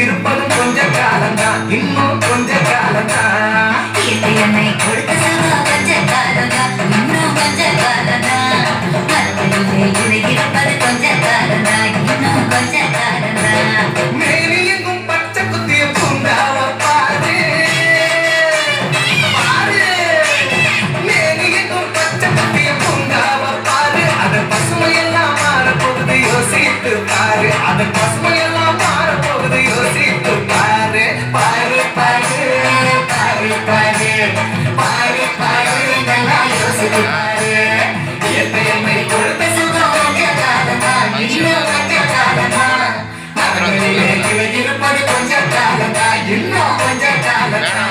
இருப்பதும் கொஞ்ச காலம்தான், இன்னும் கொஞ்ச காலம்தான். என்னை கொடுத்த சுகம் கொஞ்ச காலம்தான், இன்னும் கொஞ்ச காலம்தான். மரத்திலே இருப்பது கொஞ்ச காலம்தான், இன்னும் கொஞ்ச காலம்தான். மேனி எங்கும் பச்சை குத்திய பூங்காவ பாரு பாரு. மேனி எங்கும் பச்சை குத்திய பூங்காவ பாரு. அதன் பசுமையெல்லாம் மாறப்போகுது யோசித்து பாரு. அதன் பசுமையெல்லாம் மாறப்போகுது யோசித்து பாரு. பாரு பாரு பாரு பாரு பாரு பாரு நல்லா யோசித்து பாரு. என்னை கொடுத்த சுகம் கொஞ்ச காலம்தான், இன்னும் கொஞ்ச காலம்தான். மரங்களிலே கிளை இருப்பது கொஞ்ச காலம்தான், இன்னும் கொஞ்ச காலம்தான்.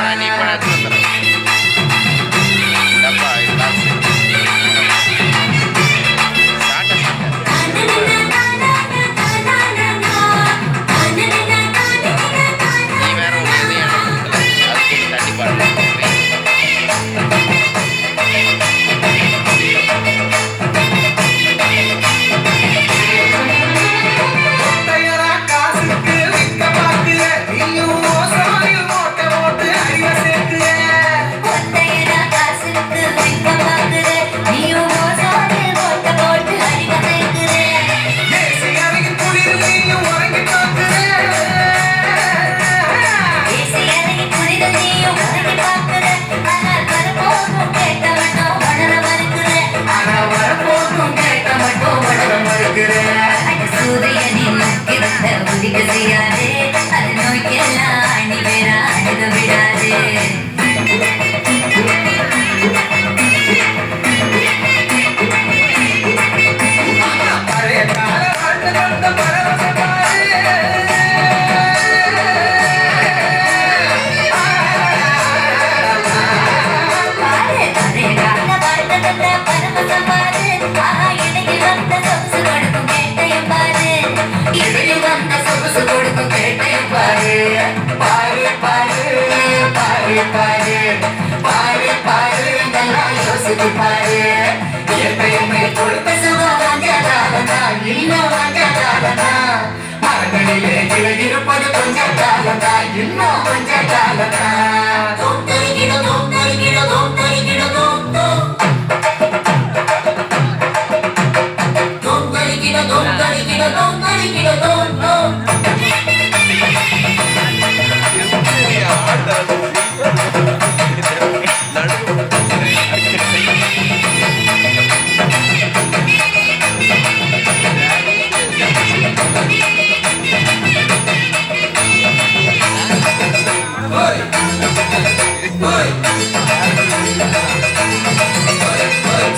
ஒத்தையரா காசுக்கு விற்க பார்க்கிற, நீயும் ஓசாயில் ஓட்ட ஓட்டு அறிவ சேர்க்கிற. ஒத்தையரா காசுக்கு விற்க பார்க்கிற, நீயும் ஓசாயில் ஓட்ட போட்டு அறிவ சேர்க்கிற. ஏசி அறையின் குளிரில் நீயும் உறங்கி பார்க்கிற. ஏசி அறையின் குளிரில் நீயும் உறங்கி பார்க்கிற. ஆனால் வரப்போகும் கேட்ட மட்டும் உணர மறுக்கிற. ஆனா வரப்போகும் கேட்ட மட்டும் வளர மறுக்கிற. அட சூரியனின் நக்கிரத்த உதிக்க செய்யாதே, அது நோய்க்கெல்லாம் அணி வேற அணுக விடாதே. பழைய கால வாழ்ந்து வந்த பரவச பாரு. பாரு பழைய கால வாழ்ந்த வந்த பரவசம் பாரு. ஆஹா இடையில் வந்த சொகுசு கொடுக்கும் கேட்டையும் பாரு. இடையில் வந்த சொகுசு கொடுக்கும் கேட்டையும் பாரு. பாரு பாரு பாரு பாரு பாரு பாரு நல்லா யோசித்து பாரு. என்னை கொடுத்த சுகம் கொஞ்ச காலம்தான், இன்னும் கொஞ்ச காலம்தான். மரங்களிலே கிளை இருப்பது கொஞ்ச காலம்தான், இன்னும் கொஞ்ச காலம்தான். தோம் தருகிட தோம் தருகிட தோம் தருகிட தோம் தோம். தோம் தருகிட தோம் தருகிட தோம் தருகிட தோம் தோம்.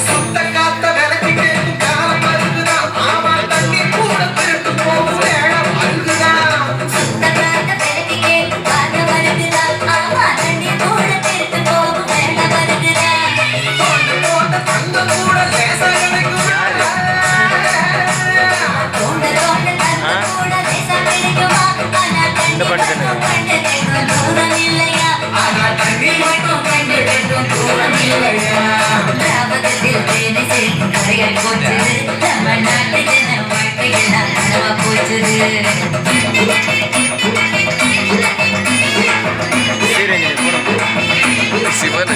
சுத்த காத்த விலைக்கு கேட்கும் காலம் மருந்துதான். ஆமா தண்ணி கூட திருட்டு போகும் வேடம் அழுகுதான். சுத்தகாத்த பெருக்கி கேட்கும் காத்த வருகுதா. ஆமா தண்ணி கூட திருட்டு போகும் வேண்ட வருகுதா. தோண்டு போட்ட தங்கம் கூட லேசா கிடைக்குமா? தோண்ட தோண்ட தந்த கூட லேசா கிடைக்குமா? ஆனா தண்ணி மட்டும் கண்டு கேட்கும் தூரம் இல்லையா? ஆனா தண்ணி மட்டும் கண்டு கேட்கும் தூரம் இல்லையா? ஞாபகத்தில் தேனை சேர்க்கும் கரைகள் போச்சுது. நம்ம நாட்டு ஜன வாழ்க்கையெல்லாம் கனவா போச்சுது. சிவன்